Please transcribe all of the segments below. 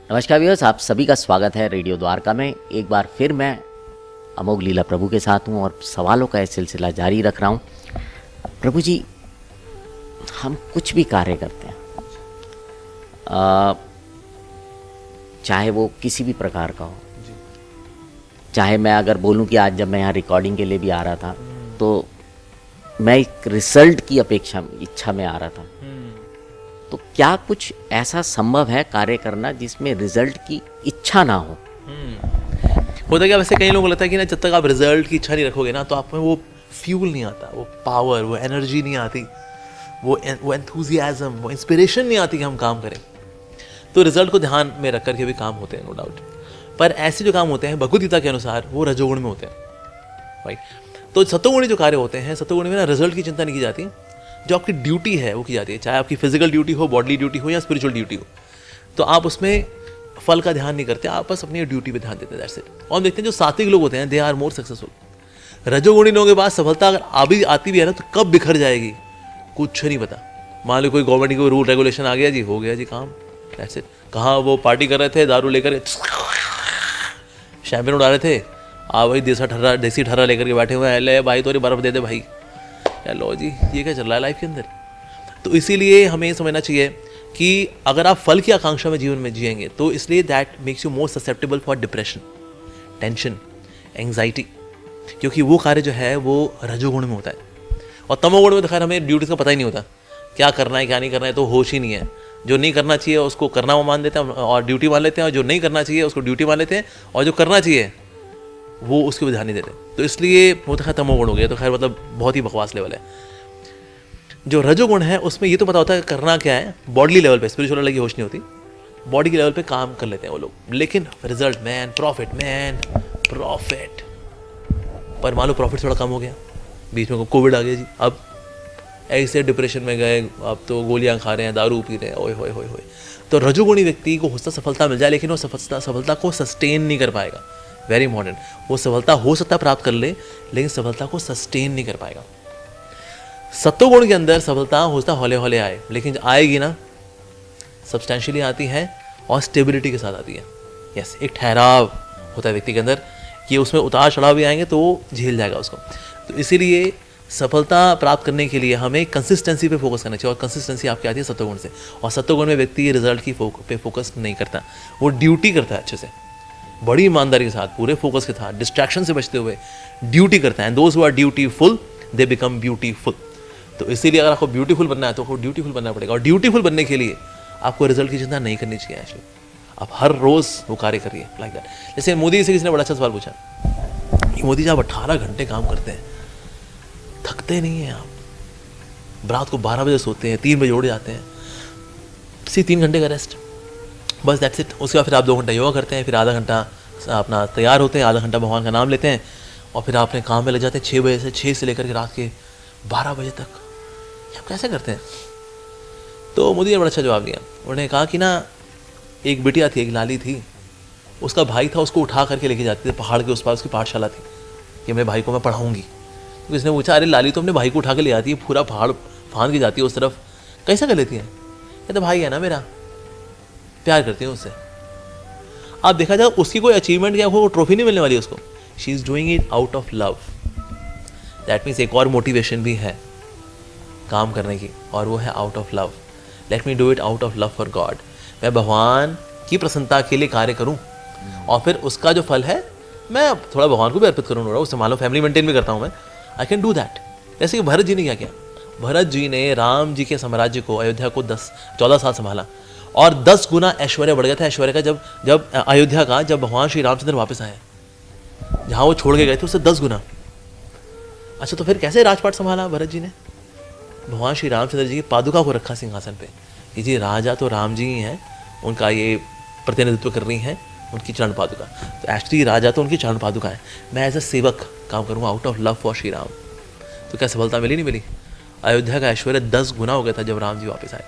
नमस्कार व्यूअर्स, आप सभी का स्वागत है रेडियो द्वारका में। एक बार फिर मैं अमोघ लीला प्रभु के साथ हूँ और सवालों का यह सिलसिला जारी रख रहा हूँ। प्रभु जी, हम कुछ भी कार्य करते हैं, चाहे वो किसी भी प्रकार का हो, चाहे मैं अगर बोलूँ कि आज जब मैं यहाँ रिकॉर्डिंग के लिए भी आ रहा था तो मैं एक रिजल्ट की इच्छा में आ रहा था, तो क्या कुछ ऐसा संभव है कार्य करना जिसमें रिजल्ट की इच्छा ना हो? होता क्या, वैसे कई लोगों को लगता है कि ना जब तक आप रिजल्ट की इच्छा नहीं रखोगे ना तो आप में वो फ्यूल नहीं आता, वो पावर, वो एनर्जी नहीं आती, वो एंथुजियाज्म, वो इंस्पिरेशन नहीं आती कि हम काम करें। तो रिजल्ट को ध्यान में रख करके भी काम होते हैं, नो डाउट। पर ऐसे जो काम होते हैं भगवद गीता के अनुसार वो रजोगुण में होते हैं, राइट। तो सत्वगुणी जो कार्य होते हैं, सत्वगुणी में ना रिजल्ट की चिंता नहीं की जाती, जो आपकी ड्यूटी है वो की जाती है। चाहे आपकी फिजिकल ड्यूटी हो, बॉडली ड्यूटी हो या स्पिरिचुअल ड्यूटी हो, तो आप उसमें फल का ध्यान नहीं करते, आप बस अपनी ड्यूटी पे ध्यान देते हैं, दैट्स इट। और हम देखते हैं जो सात्विक लोग होते हैं दे आर मोर सक्सेसफुल। रजोगुणी लोगों के पास सफलता अगर आती भी है ना तो कब बिखर जाएगी कुछ नहीं पता। मान लो कोई गवर्नमेंट की कोई रूल रेगुलेशन आ गया जी, हो गया जी काम, दैट्स इट। कहाँ वो पार्टी कर रहे थे, दारू लेकर शैंपेन उड़ा रहे थे, भाई देसी ठर्रा लेकर के बैठे हुए हैं, ले भाई तोरी बर्फ दे दे भाई, लो जी, ये क्या चल रहा है लाइफ के अंदर। तो इसीलिए हमें ये समझना चाहिए कि अगर आप फल की आकांक्षा में जीवन में जिएंगे तो इसलिए that makes you more susceptible for depression, tension, anxiety, क्योंकि वो कार्य जो है वो रजोगुण में होता है। और तमोगुण में तो खैर हमें ड्यूटीज का पता ही नहीं होता, क्या करना है क्या नहीं करना है, तो होश ही नहीं है। जो नहीं करना चाहिए उसको करना वो मान लेते हैं और ड्यूटी मान लेते हैं, और जो नहीं करना चाहिए उसको ड्यूटी मान लेते हैं, और जो करना चाहिए वो उसको भी ध्यान नहीं देते। तो इसलिए वो तो खैर तमोगुण हो गया, तो खैर मतलब बहुत ही बकवास लेवल है। जो रजोगुण है उसमें ये तो पता होता है करना क्या है, बॉडी लेवल पे, स्पिरिचुअल लेवल की होश नहीं होती, बॉडी के लेवल पे काम कर लेते हैं वो लोग, लेकिन रिजल्ट मैन प्रॉफिट पर मान लो प्रॉफिट थोड़ा कम हो गया, बीच में कोविड आ गया जी, अब ऐसे डिप्रेशन में गए, अब तो गोलियां खा रहे हैं, दारू पी रहे हैं, ओए होए होए होए। तो रजोगुणी व्यक्ति को हो सकता सफलता मिल जाए, लेकिन वो सफलता को सस्टेन नहीं कर पाएगा। वेरी इंपॉर्टेंट, वो सफलता हो सकता प्राप्त कर ले, लेकिन सफलता को सस्टेन नहीं कर पाएगा। सत्वगुण के अंदर सफलता हो सकता हौले हौले आए, लेकिन आएगी ना सब्सटेंशियली आती है और स्टेबिलिटी के साथ आती है। यस, एक ठहराव होता है व्यक्ति के अंदर कि उसमें उतार चढ़ाव भी आएंगे तो वो झेल जाएगा उसको। तो इसीलिए सफलता प्राप्त करने के लिए हमें कंसिस्टेंसी पे फोकस करना चाहिए, और कंसिस्टेंसी आपकी आती है सत्वगुण से। और सत्वगुण में व्यक्ति रिजल्ट की पे फोकस नहीं करता, वो ड्यूटी करता है अच्छे से, बड़ी ईमानदारी के साथ, पूरे फोकस के साथ, डिस्ट्रैक्शन से बचते हुए ड्यूटी करता है। Those who are dutiful they become beautiful. तो इसीलिए अगर आपको ब्यूटीफुल बनना है तो आपको ड्यूटीफुल बनना पड़ेगा, और ड्यूटीफुल बनने के लिए आपको रिजल्ट की चिंता नहीं करनी चाहिए। एक्चुअली आप हर रोज वो कार्य करिए लाइक दैट। जैसे मोदी से किसी ने बड़ा अच्छा सवाल पूछा कि मोदी जी आप 18 घंटे काम करते हैं, थकते नहीं हैं आप, रात को 12 बजे सोते हैं, 3 बजे उड़ जाते हैं, सिर्फ 3 घंटे का रेस्ट, बस दैट्स इट। उसके बाद फिर आप 2 घंटा योगा करते हैं, फिर आधा घंटा अपना तैयार होते हैं, आधा घंटा भगवान का नाम लेते हैं, और फिर आप अपने काम में लग जाते हैं 6 बजे से 6 से लेकर के रात के 12 बजे तक। ये आप कैसे करते हैं? तो मोदी ने बड़ा अच्छा जवाब दिया। उन्होंने कहा कि ना एक बिटिया थी, एक लाली थी, उसका भाई था, उसको उठा करके लेके जाते थे पहाड़ के उस पार, उसकी पाठशाला थी कि मेरे भाई को मैं पढ़ाऊँगी। तो इसने पूछा, अरे लाली तो अपने भाई को उठा के ले आती है, पूरा पहाड़ फांद के जाती है उस तरफ, कैसा कर लेती है? कहते भाई है ना मेरा, प्यार करती हूँ उससे। आप देखा जाए उसकी कोई अचीवमेंट या कोई ट्रॉफी नहीं मिलने वाली उसको, she is doing it out of love. That means एक और मोटिवेशन भी है काम करने की, और वो है out of love. Let me do it out of love for God. मैं भगवान की प्रसन्नता के लिए कार्य करूँ, और फिर उसका जो फल है मैं थोड़ा भगवान को भी अर्पित करूँ, उससे मान लो फैमिली मेंटेन भी करता हूँ मैं, आई कैन डू दैट। जैसे कि भरत जी ने क्या किया, भरत जी ने राम जी के साम्राज्य को, अयोध्या को 14 साल संभाला, और 10 गुना ऐश्वर्य बढ़ गया था ऐश्वर्य का जब अयोध्या का, जब भगवान श्री रामचंद्र वापस आए, जहाँ वो छोड़ के गए थे उससे 10 गुना। अच्छा, तो फिर कैसे राजपाट संभाला भरत जी ने? भगवान श्री रामचंद्र जी की पादुका को रखा सिंहासन पे, कि जी राजा तो राम जी ही हैं, उनका ये प्रतिनिधित्व कर रही हैं उनकी चरण पादुका। तो एक्चुअली राजा तो उनकी चरण पादुका है, मैं एज अ सेवक काम करूँगा out of love for Shri Ram. तो क्या सफलता मिली? नहीं मिली। अयोध्या का ऐश्वर्य 10 गुना हो गया था जब राम जी वापस आए।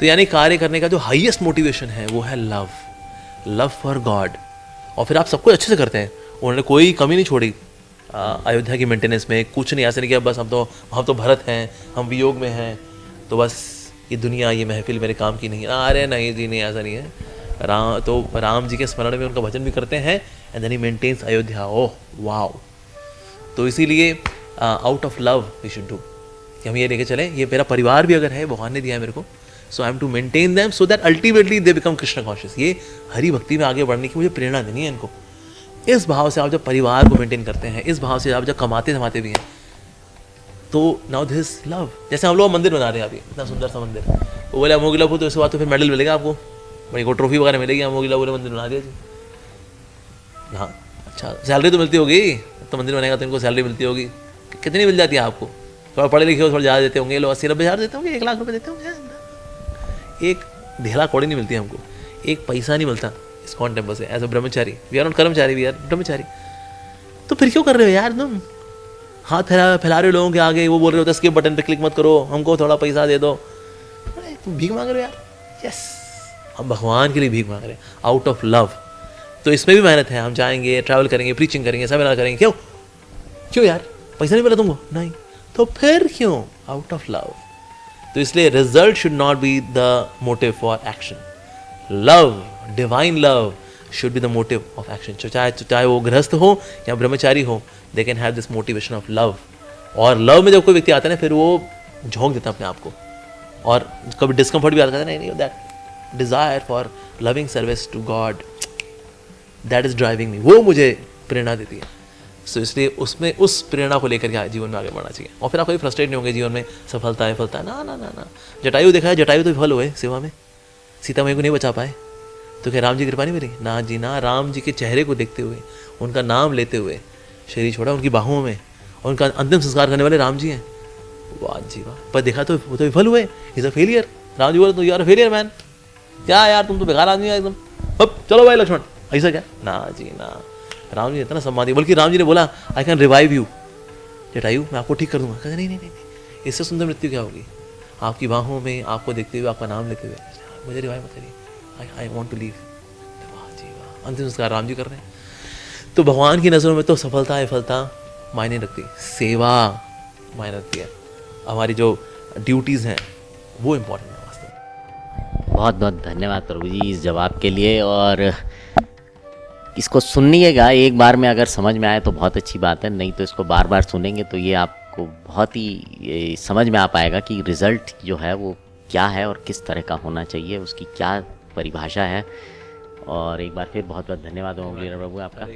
तो यानी कार्य करने का जो हाईएस्ट मोटिवेशन है वो है लव फॉर गॉड। और फिर आप सब कुछ अच्छे से करते हैं, उन्होंने कोई कमी नहीं छोड़ी अयोध्या की मेंटेनेंस में, कुछ नहीं ऐसा नहीं किया बस हम तो भरत हैं, हम वियोग में हैं, तो बस ये दुनिया, ये महफिल मेरे काम की नहीं है। अरे नहीं जी, नहीं, ऐसा नहीं है। राम जी के स्मरण में उनका भजन भी करते हैं, and then he maintains Ayodhya. Oh wow. तो इसीलिए out of love we should do, कि हम ये लेके चलें, ये मेरा परिवार भी अगर है, भगवान ने दिया है मेरे को, so I am to maintain them so that ultimately they become Krishna conscious. ये हरि भक्ति में आगे बढ़ने की मुझे प्रेरणा देनी है इनको। इस भाव से आप जब परिवार को मेंटेन करते हैं, इस भाव से आप जब कमाते धमाते भी हैं, तो नाउ दिस लव। जैसे हम लोग मंदिर बना रहे हैं अभी, इतना सुंदर सा मंदिर, वो बोले अमोगिला को, तो इसके बाद तो फिर मेडल मिलेगा आपको, भाई को ट्रॉफी वगैरह मिलेगी, अमोगिला बोले मंदिर बना दिया जी। हाँ अच्छा, सैलरी तो मिलती होगी, तो मंदिर बनेगा तो इनको सैलरी मिलती होगी, कितनी मिल जाती है आपको? थोड़ा पढ़े लिखे हो, थोड़ा ज़्यादा देते होंगे, लोग 80-90 हज़ार देते होंगे, 1 लाख रुपये देते होंगे। एक ढेला कौड़ी नहीं मिलती हमको, एक पैसा नहीं मिलता इस्कॉन टेम्पल से as a Brahmachari. We are not कर्मचारी, वी आर ब्रह्मचारी। तो फिर क्यों कर रहे हो यार तुम? हाथ फैला रहे हो लोगों के आगे, वो बोल रहे हो स्किप बटन पे क्लिक मत करो, हमको थोड़ा पैसा दे दो। अरे तुम भीख मांग रहे हो यार? यस, हम भगवान के लिए भीख मांग रहे हैं, आउट ऑफ लव। तो इसमें भी मेहनत है, हम जाएंगे, ट्रैवल करेंगे, प्रीचिंग करेंगे, सेमिनार करेंगे। क्यों क्यों यार? पैसा नहीं मिला तुमको? नहीं, तो फिर क्यों? Out of love. तो इसलिए result should not be the motive for action. Love, divine love should be the motive of action. चाहे वो गृहस्थ हो या ब्रह्मचारी हो, they can have this motivation of love. और लव में जब कोई व्यक्ति आता है ना, फिर वो झोंक देता है अपने आप को, और कभी डिस्कम्फर्ट भी आता है, नहीं that desire for loving service to God, that is driving me, वो मुझे प्रेरणा देती है। सो इसलिए उसमें उस प्रेरणा को लेकर के जीवन में आगे बढ़ना चाहिए। और फिर आप कभी फ्रस्ट्रेट नहीं होंगे जीवन में, सफलता है फलता है, ना ना ना ना। जटायु देखा है, जटायु तो विफल हुए सेवा में, सीता मैया को नहीं बचा पाए, तो क्या राम जी की कृपा नहीं मिली? ना जी ना। राम जी के चेहरे को देखते हुए, उनका नाम लेते हुए शरीर छोड़ा, उनकी बाहों में, और उनका अंतिम संस्कार करने वाले राम जी हैं। वाह जी वाह। पर देखा तो वो तो विफल हुए, is a failure. Ram ji बोले तो you are a failure man, क्या यार तुम तो बेकार आदमी है एकदम, अब चलो भाई लक्ष्मण, ऐसा क्या? ना जी ना। राम जी ने इतना सम्मान दिया, बल्कि राम जी ने बोला I can revive you Jatayu, मैं आपको ठीक कर दूंगा। कहते नहीं नहीं नहीं, इससे सुंदर मृत्यु क्या होगी? आपकी बाहों में, आपको देखते हुए, आपका नाम लेते हुए, मुझे रिवाइव मत करिए, आई वॉन्ट टू लीव। वाह जी वाह, अंतिम संस्कार राम जी कर रहे हैं। तो भगवान की नज़रों में तो सफलता विफलता मायने रखती, सेवा मायने रखती है। हमारी जो ड्यूटीज़ हैं वो इम्पोर्टेंट है वास्तव में। बहुत बहुत धन्यवाद प्रभु जी इस जवाब के लिए। और इसको सुनिएगा, एक बार में अगर समझ में आए तो बहुत अच्छी बात है, नहीं तो इसको बार बार सुनेंगे तो ये आपको बहुत ही समझ में आ पाएगा कि रिज़ल्ट जो है वो क्या है और किस तरह का होना चाहिए, उसकी क्या परिभाषा है। और एक बार फिर बहुत बहुत धन्यवाद होंगे प्रभु आपका।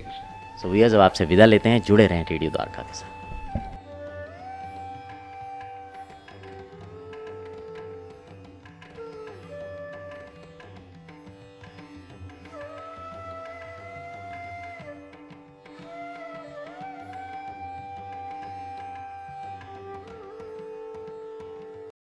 सो भैया जब आपसे विदा लेते हैं, जुड़े रहें रेडियो द्वारका के साथ।